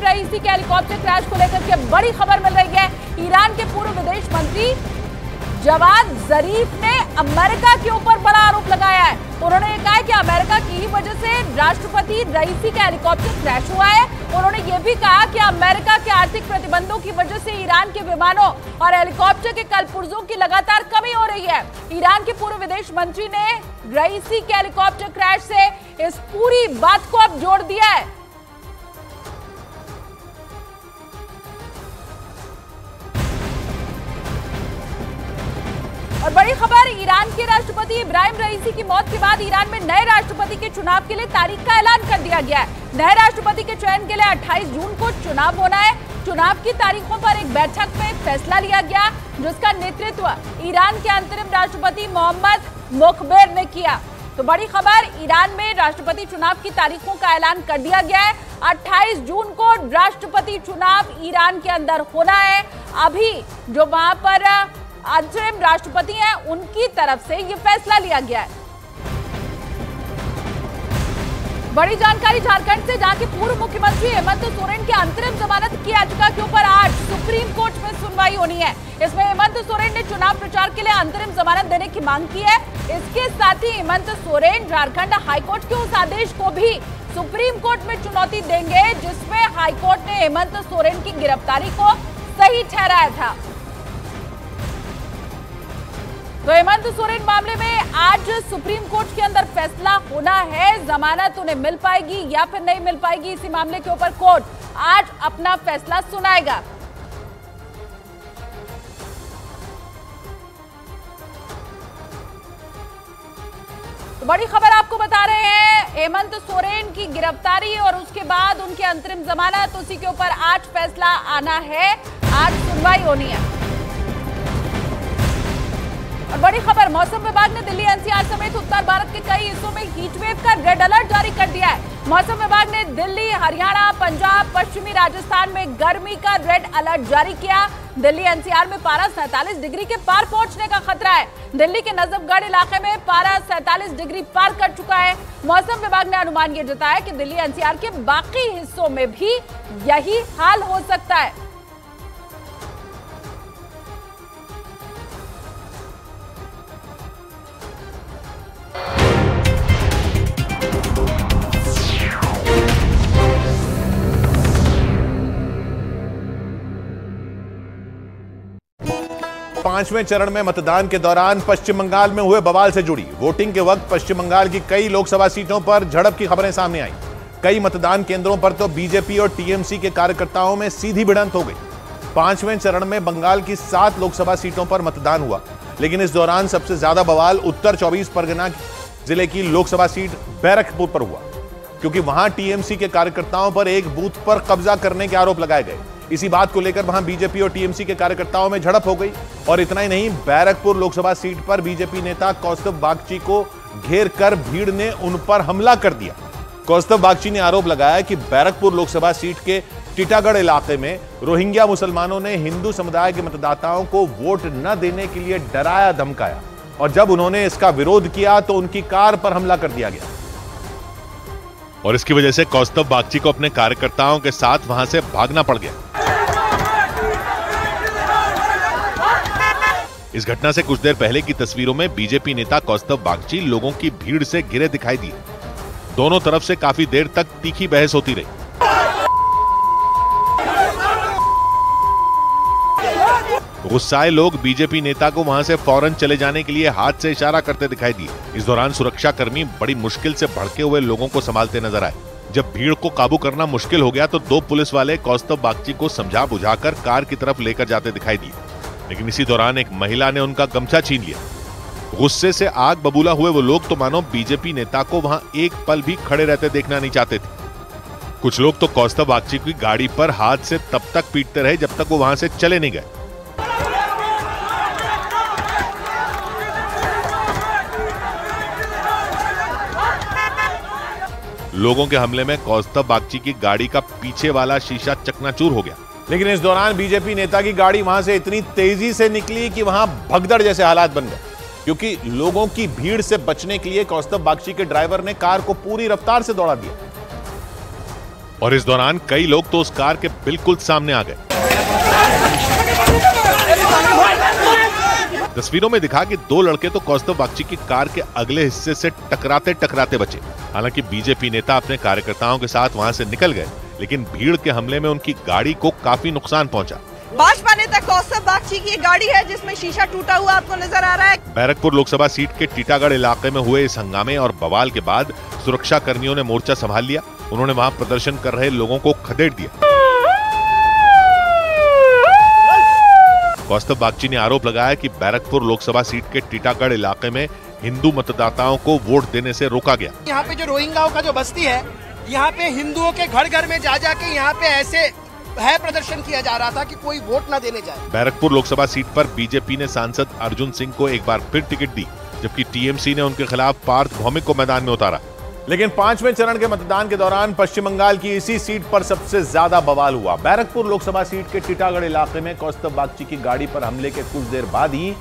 रईसी के helicopter crash को लेकर के बड़ी खबर मिल रही है। ईरान के पूर्व विदेश मंत्री जवाद जरीफ ने अमेरिका के ऊपर बड़ा आरोप लगाया है। उन्होंने ये कहा है कि अमेरिका की ही वजह से राष्ट्रपति रईसी का हेलीकॉप्टर क्रैश हुआ है। उन्होंने ये भी कहा कि अमेरिका के आर्थिक प्रतिबंधों की वजह से ईरान के विमानों और हेलीकॉप्टर के कलपुर्जों की लगातार कमी हो रही है। ईरान के पूर्व विदेश मंत्री ने रईसी के हेलीकॉप्टर क्रैश से इस पूरी बात को अब जोड़ दिया है। और बड़ी खबर, ईरान के राष्ट्रपति इब्राहिम रईसी की मौत के बाद ईरान में नए राष्ट्रपति के चुनाव के लिए तारीख का ऐलान कर दिया गया है। नए राष्ट्रपति के चयन के लिए 28 जून को चुनाव होना है। चुनाव की तारीखों पर एक बैठक में फैसला लिया गया, जिसका नेतृत्व ईरान के अंतरिम राष्ट्रपति मोहम्मद मोखबेर ने किया। तो बड़ी खबर, ईरान में राष्ट्रपति चुनाव की तारीखों का ऐलान कर दिया गया है। 28 जून को राष्ट्रपति चुनाव ईरान के अंदर होना है। अभी जो वहां पर अंतरिम राष्ट्रपति हैं, उनकी तरफ से यह फैसला लिया गया है। बड़ी जानकारी झारखंड से, जहां के पूर्व मुख्यमंत्री हेमंत सोरेन के अंतरिम जमानत की याचिका के ऊपर आज सुप्रीम कोर्ट में सुनवाई होनी है। इसमें हेमंत सोरेन ने चुनाव प्रचार के लिए अंतरिम जमानत देने की मांग की है। इसके साथ ही हेमंत सोरेन झारखंड हाईकोर्ट के उस आदेश को भी सुप्रीम कोर्ट में चुनौती देंगे, जिसमें हाईकोर्ट ने हेमंत सोरेन की गिरफ्तारी को सही ठहराया था। तो हेमंत सोरेन मामले में आज सुप्रीम कोर्ट के अंदर फैसला होना है। जमानत उन्हें मिल पाएगी या फिर नहीं मिल पाएगी, इसी मामले के ऊपर कोर्ट आज अपना फैसला सुनाएगा। तो बड़ी खबर आपको बता रहे हैं, हेमंत सोरेन की गिरफ्तारी और उसके बाद उनकी अंतरिम जमानत, उसी के ऊपर आज फैसला आना है। आज सुनवाई होनी है। और बड़ी खबर, मौसम विभाग ने दिल्ली एनसीआर समेत उत्तर भारत के कई हिस्सों में हीट वेव का रेड अलर्ट जारी कर दिया है। मौसम विभाग ने दिल्ली, हरियाणा, पंजाब, पश्चिमी राजस्थान में गर्मी का रेड अलर्ट जारी किया। दिल्ली एनसीआर में पारा 47 डिग्री के पार पहुंचने का खतरा है। दिल्ली के नजफगढ़ इलाके में पारा 47 डिग्री पार कर चुका है। मौसम विभाग ने अनुमान ये जताया कि दिल्ली एनसीआर के बाकी हिस्सों में भी यही हाल हो सकता है। पांचवें चरण में मतदान के दौरान पश्चिम बंगाल में हुए बवाल से जुड़ी वोटिंग के वक्त पश्चिम बंगाल की कई लोकसभा सीटों पर झड़प की खबरें सामने आई। कई मतदान केंद्रों पर तो बीजेपी और टीएमसी के कार्यकर्ताओं में सीधी भिड़ंत हो गई। पांचवें चरण में बंगाल की 7 लोकसभा सीटों पर मतदान हुआ, लेकिन इस दौरान सबसे ज्यादा बवाल उत्तर 24 परगना जिले की लोकसभा सीट बैरकपुर पर हुआ, क्योंकि वहां टीएमसी के कार्यकर्ताओं पर एक बूथ पर कब्जा करने के आरोप लगाए गए। इसी बात को लेकर वहां बीजेपी और टीएमसी के कार्यकर्ताओं में झड़प हो गई। और इतना ही नहीं, बैरकपुर लोकसभा सीट पर बीजेपी नेता कौस्तुभ बागची को घेर कर भीड़ ने उन पर हमला कर दिया। कौस्तुभ बागची ने आरोप लगाया कि बैरकपुर लोकसभा सीट के टीटागढ़ इलाके में रोहिंग्या मुसलमानों ने हिंदू समुदाय के मतदाताओं को वोट न देने के लिए डराया धमकाया, और जब उन्होंने इसका विरोध किया तो उनकी कार पर हमला कर दिया गया। और इसकी वजह से कौस्तुभ बागची को अपने कार्यकर्ताओं के साथ वहां से भागना पड़ गया। इस घटना से कुछ देर पहले की तस्वीरों में बीजेपी नेता कौस्तुभ बागची लोगों की भीड़ से घिरे दिखाई दिए। दोनों तरफ से काफी देर तक तीखी बहस होती रही। गुस्साए लोग बीजेपी नेता को वहां से फौरन चले जाने के लिए हाथ से इशारा करते दिखाई दिए। इस दौरान सुरक्षा कर्मी बड़ी मुश्किल से भड़के हुए लोगों को संभालते नजर आए। जब भीड़ को काबू करना मुश्किल हो गया तो 2 पुलिस वाले कौस्तुभ बागची को समझा बुझाकर कार की तरफ लेकर जाते दिखाई दिए, लेकिन इसी दौरान एक महिला ने उनका गमछा छीन लिया। गुस्से से आग बबूला हुए वो लोग तो मानो बीजेपी नेता को वहां एक पल भी खड़े रहते देखना नहीं चाहते थे। कुछ लोग तो कौस्तुभ बागची की गाड़ी पर हाथ से तब तक पीटते रहे जब तक वो वहां से चले नहीं गए। लोगों के हमले में कौस्तुभ बागची की गाड़ी का पीछे वाला शीशा चकनाचूर हो गया। लेकिन इस दौरान बीजेपी नेता की गाड़ी वहां से इतनी तेजी से निकली कि वहां भगदड़ जैसे हालात बन गए, क्योंकि लोगों की भीड़ से बचने के लिए कौस्तुभ बागची के ड्राइवर ने कार को पूरी रफ्तार से दौड़ा दिया। और इस दौरान कई लोग तो उस कार के बिल्कुल सामने आ गए। तस्वीरों में दिखा कि दो लड़के तो कौस्तुभ बागची की कार के अगले हिस्से से टकराते टकराते बचे। हालांकि बीजेपी नेता अपने कार्यकर्ताओं के साथ वहां से निकल गए, लेकिन भीड़ के हमले में उनकी गाड़ी को काफी नुकसान पहुंचा। भाजपा नेता कौस्तुभ बागची की गाड़ी है जिसमें शीशा टूटा हुआ आपको नजर आ रहा है। बैरकपुर लोकसभा सीट के टीटागढ़ इलाके में हुए इस हंगामे और बवाल के बाद सुरक्षा कर्मियों ने मोर्चा संभाल लिया। उन्होंने वहां प्रदर्शन कर रहे लोगों को खदेड़ दिया। कौस्तुभ बागची ने आरोप लगाया कि बैरकपुर लोकसभा सीट के टीटागढ़ इलाके में हिंदू मतदाताओं को वोट देने से रोका गया। यहाँ पे जो रोहिंग्याओं का जो बस्ती है, यहाँ पे हिंदुओं के घर घर में जा जाके यहाँ पे ऐसे है प्रदर्शन किया जा रहा था कि कोई वोट न देने जाए। बैरकपुर लोकसभा सीट पर बीजेपी ने सांसद अर्जुन सिंह को एक बार फिर टिकट दी, जबकि टीएमसी ने उनके खिलाफ पार्थ भौमिक को मैदान में उतारा। लेकिन 5वें चरण के मतदान के दौरान पश्चिम बंगाल की इसी सीट पर सबसे ज्यादा बवाल हुआ। बैरकपुर लोकसभा सीट के टीटागढ़ इलाके में कौस्तुभ बागची की गाड़ी पर हमले के कुछ देर बाद ही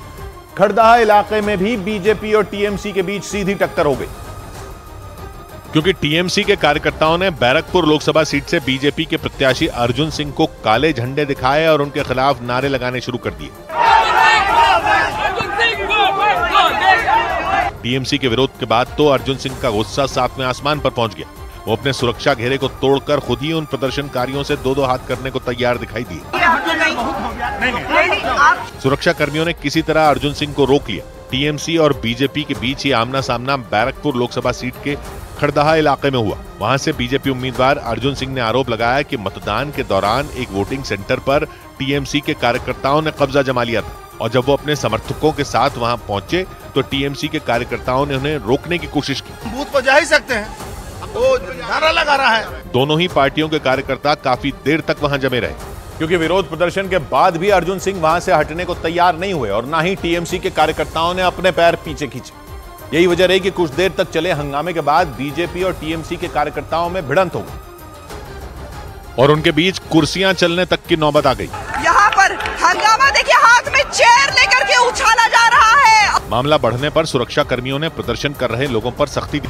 खड़दहा इलाके में भी बीजेपी और टीएमसी के बीच सीधी टक्कर हो गई, क्योंकि टीएमसी के कार्यकर्ताओं ने बैरकपुर लोकसभा सीट से बीजेपी के प्रत्याशी अर्जुन सिंह को काले झंडे दिखाए और उनके खिलाफ नारे लगाने शुरू कर दिए। टीएमसी के विरोध के बाद तो अर्जुन सिंह का गुस्सा 7वें आसमान पर पहुंच गया। वो अपने सुरक्षा घेरे को तोड़कर खुद ही उन प्रदर्शनकारियों से दो हाथ करने को तैयार दिखाई दिए। सुरक्षा कर्मियों ने किसी तरह अर्जुन सिंह को रोक लिया। टीएमसी और बीजेपी के बीच ही आमना सामना बैरकपुर लोकसभा सीट के खड़दहा इलाके में हुआ। वहां से बीजेपी उम्मीदवार अर्जुन सिंह ने आरोप लगाया कि मतदान के दौरान एक वोटिंग सेंटर पर टीएमसी के कार्यकर्ताओं ने कब्जा जमा लिया था, और जब वो अपने समर्थकों के साथ वहां पहुंचे तो टीएमसी के कार्यकर्ताओं ने उन्हें रोकने की कोशिश की। बूथ पर जा ही सकते हैं, वो नारा लगा रहा है। दोनों ही पार्टियों के कार्यकर्ता काफी देर तक वहां जमे रहे, क्योंकि विरोध प्रदर्शन के बाद भी अर्जुन सिंह वहां से हटने को तैयार नहीं हुए और ना ही टीएमसी के कार्यकर्ताओं ने अपने पैर पीछे खींचे। यही वजह रही कि कुछ देर तक चले हंगामे के बाद बीजेपी और टीएमसी के कार्यकर्ताओं में भिड़ंत हो गई और उनके बीच कुर्सियां चलने तक की नौबत आ गई। यहाँ पर हंगामा देखिए, हाथ में चेयर लेकर के उछाला जा रहा है। मामला बढ़ने पर सुरक्षा कर्मियों ने प्रदर्शन कर रहे लोगों पर सख्ती दी।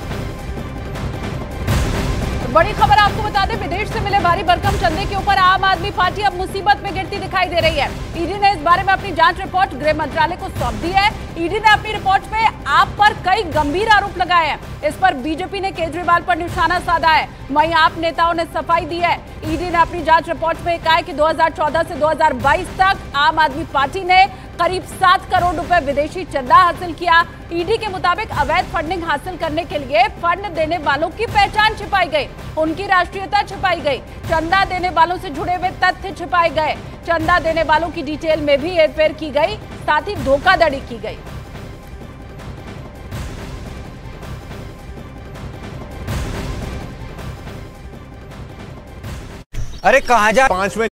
बड़ी खबर आपको बता दें, विदेश से मिले भारी भरकम चंदे के ऊपर आम आदमी पार्टी अब मुसीबत में गिरती दिखाई दे रही है। ईडी ने इस बारे में अपनी जांच रिपोर्ट गृह मंत्रालय को सौंप दी है। ईडी ने अपनी रिपोर्ट में आप पर कई गंभीर आरोप लगाए हैं। इस पर बीजेपी ने केजरीवाल पर निशाना साधा है, वहीं आप नेताओं ने सफाई दी है। ईडी ने अपनी जांच रिपोर्ट में कहा है कि 2014 से 2022 तक आम आदमी पार्टी ने करीब 7 करोड़ रुपए विदेशी चंदा हासिल किया। ईडी के मुताबिक अवैध फंडिंग हासिल करने के लिए फंड देने वालों की पहचान छिपाई गई, उनकी राष्ट्रीयता छिपाई गई, चंदा देने वालों से जुड़े हुए तथ्य छिपाए गए, चंदा देने वालों की डिटेल में भी हेरफेर की गई, साथ ही धोखाधड़ी की गई। अरे कहाँ जा 5वें